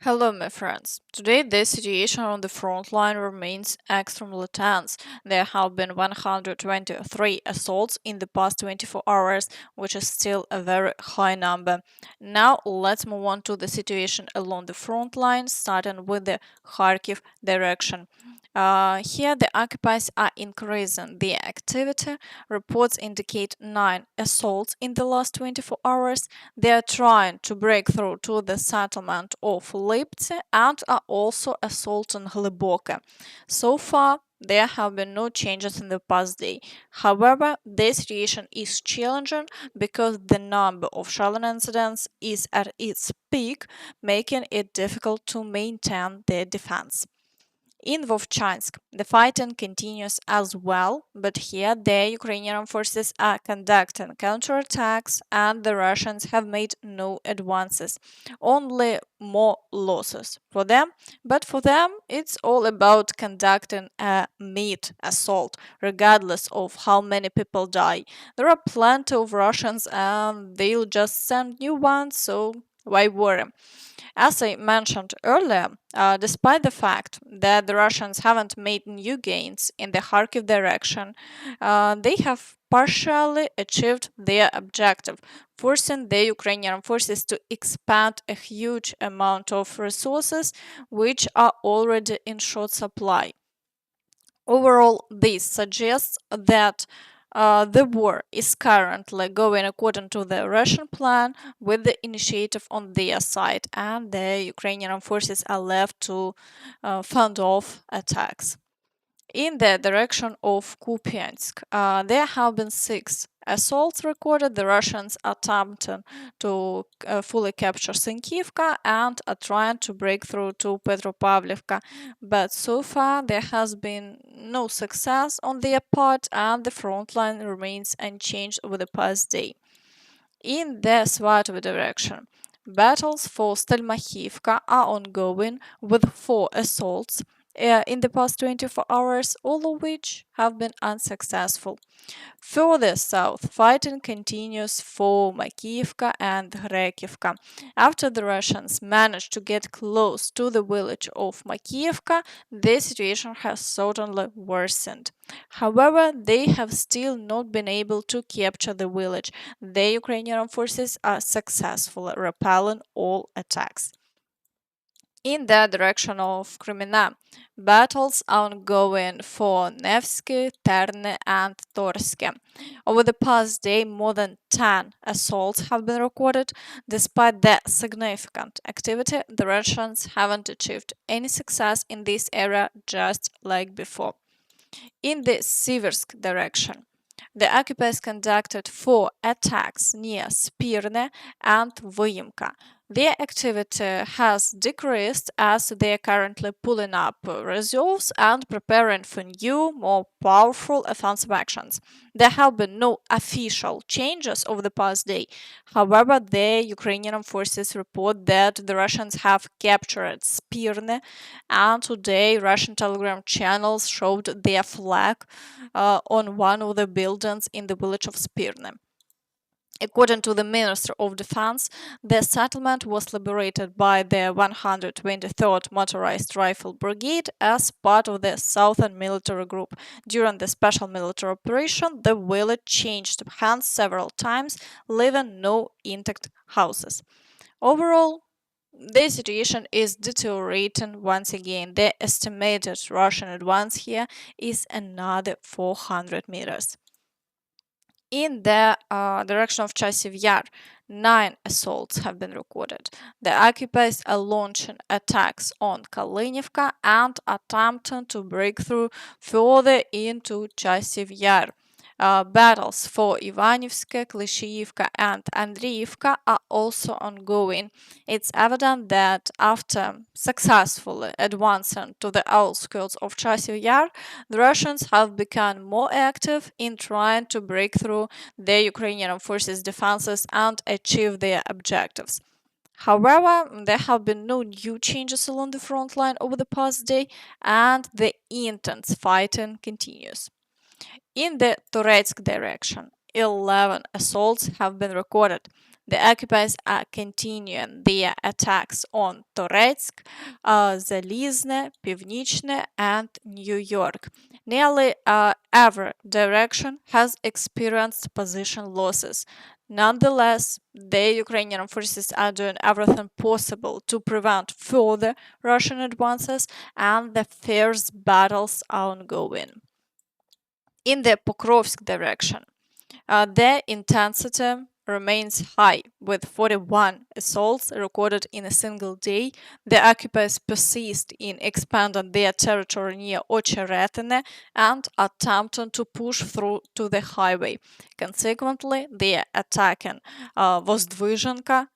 Hello, my friends. Today, the situation on the front line remains extremely tense. There have been 123 assaults in the past 24 hours, which is still a very high number. Now, let's move on to the situation along the front line, starting with the Kharkiv direction. Here, the occupiers are increasing the activity. Reports indicate 9 assaults in the last 24 hours. They are trying to break through to the settlement of Liptsi and are also assaulting Hliboke. So far, there have been no changes in the past day. However, the situation is challenging because the number of shelling incidents is at its peak, making it difficult to maintain their defense. In Vovchansk, the fighting continues as well, but here the Ukrainian forces are conducting counterattacks and the Russians have made no advances, only more losses for them. But for them, it's all about conducting a meat assault, regardless of how many people die. There are plenty of Russians and they'll just send new ones, so why worry? As I mentioned earlier, despite the fact that the Russians haven't made new gains in the Kharkiv direction, they have partially achieved their objective, forcing the Ukrainian forces to expand a huge amount of resources which are already in short supply. Overall, this suggests that the war is currently going according to the Russian plan, with the initiative on their side, and the Ukrainian forces are left to fend off attacks. In the direction of Kupiansk, there have been 6 assaults recorded. The Russians attempting to fully capture Sinkivka and are trying to break through to Petropavlivka. But so far, there has been no success on their part, and the front line remains unchanged over the past day. In the Svatov direction, battles for Stelmachivka are ongoing with 4 assaults in the past 24 hours, all of which have been unsuccessful. Further south, fighting continues for Makivka and Grekivka. After the Russians managed to get close to the village of Makivka, the situation has certainly worsened. However, they have still not been able to capture the village. The Ukrainian forces are successfully repelling all attacks. In the direction of Crimea, battles are ongoing for Nevsky, Terne, and Torske. Over the past day, more than 10 assaults have been recorded. Despite the significant activity, the Russians haven't achieved any success in this area, just like before. In the Siversk direction, the occupiers conducted 4 attacks near Spirne and Vyimka. Their activity has decreased as they are currently pulling up reserves and preparing for new, more powerful offensive actions. There have been no official changes over the past day. However, the Ukrainian forces report that the Russians have captured Spirne, and today Russian telegram channels showed their flag on one of the buildings in the village of Spirne. According to the Minister of Defense, the settlement was liberated by the 123rd Motorized Rifle Brigade as part of the Southern Military Group. During the special military operation, the village changed hands several times, leaving no intact houses. Overall, the situation is deteriorating once again. The estimated Russian advance here is another 400 meters. In the direction of Chasiv Yar, 9 assaults have been recorded. The occupiers are launching attacks on Kalinivka and attempting to break through further into Chasiv Yar. Battles for Ivanivska, Klishivka, and Andriivka are also ongoing. It's evident that after successfully advancing to the outskirts of Chasiv Yar, the Russians have become more active in trying to break through the Ukrainian forces' defenses and achieve their objectives. However, there have been no new changes along the front line over the past day, and the intense fighting continues. In the Toretsk direction, 11 assaults have been recorded. The occupiers are continuing their attacks on Toretsk, Zalizne, Pivnichne, and New York. Nearly every direction has experienced position losses. Nonetheless, the Ukrainian forces are doing everything possible to prevent further Russian advances, and the fierce battles are ongoing. In the Pokrovsk direction, the intensity remains high, with 41 assaults recorded in a single day. The occupiers persist in expanding their territory near Ocheretine and attempting to push through to the highway. Consequently, they are attacking Воздвиженка,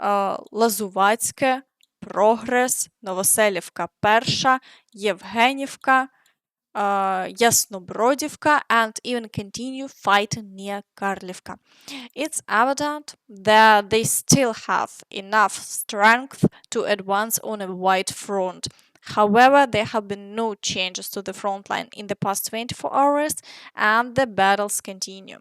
Лазувацьке, Прогрес, Новоселівка Перша, Євгенівка, Yasnobrodivka, and even continue fighting near Karlivka. It's evident that they still have enough strength to advance on a wide front. However, there have been no changes to the front line in the past 24 hours, and the battles continue.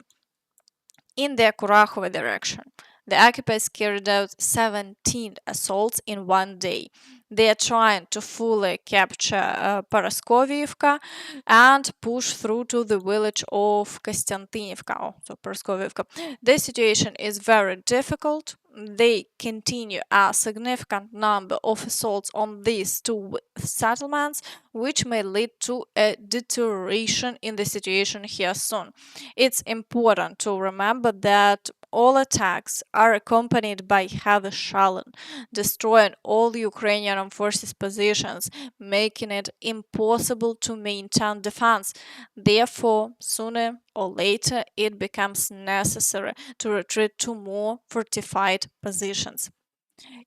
In the Kurakhove direction, the occupiers carried out 17 assaults in one day. They are trying to fully capture Paraskoviivka and push through to the village of Kostiantinivka, so Paraskoviivka. The situation is very difficult. They continue a significant number of assaults on these two settlements, which may lead to a deterioration in the situation here soon. It's important to remember that all attacks are accompanied by heavy shelling, destroying all Ukrainian armed forces positions, making it impossible to maintain defense. Therefore, sooner or later, it becomes necessary to retreat to more fortified positions.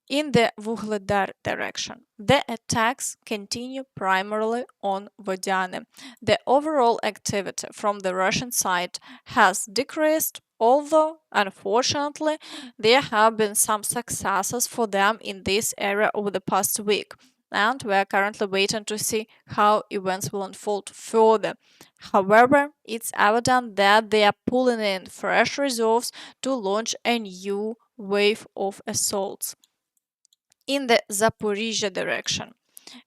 In the Vuhledar direction, the attacks continue primarily on Vodyane. The overall activity from the Russian side has decreased, although, unfortunately, there have been some successes for them in this area over the past week, and we are currently waiting to see how events will unfold further. However, it's evident that they are pulling in fresh reserves to launch a new wave of assaults. In the Zaporizhia direction,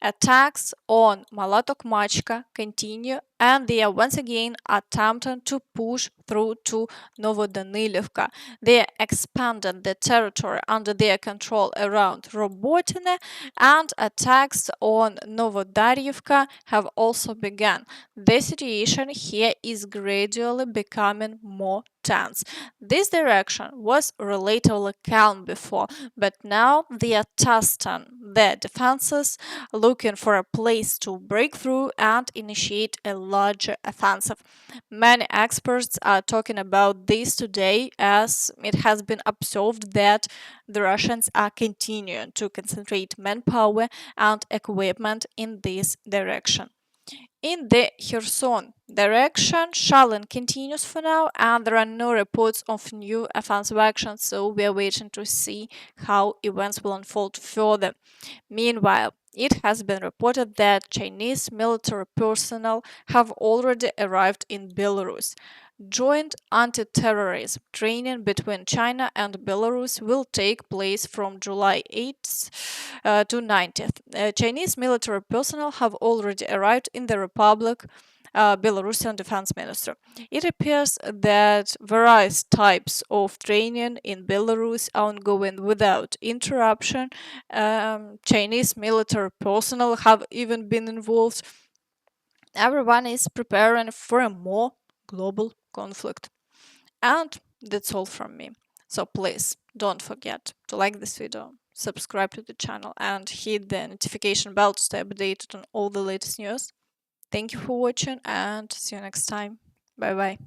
attacks on Malatokmachka continue, and they are once again attempting to push through to Novodanilivka. They are expanding the territory under their control around Robotine, and attacks on Novodaryivka have also begun. The situation here is gradually becoming more tense. This direction was relatively calm before, but now they are testing their defenses, looking for a place to break through and initiate a larger offensive. Many experts are talking about this today, as it has been observed that the Russians are continuing to concentrate manpower and equipment in this direction. In the Kherson direction, shelling continues for now, and there are no reports of new offensive actions, so we are waiting to see how events will unfold further. Meanwhile, it has been reported that Chinese military personnel have already arrived in Belarus. Joint anti-terrorism training between China and Belarus will take place from July 8th to 19th. Chinese military personnel have already arrived in the Republic, Belarusian defense minister. It appears that various types of training in Belarus are ongoing without interruption. Chinese military personnel have even been involved. Everyone is preparing for a more global conflict. And that's all from me. So please don't forget to like this video, subscribe to the channel, and hit the notification bell to stay updated on all the latest news. Thank you for watching, and see you next time. Bye bye.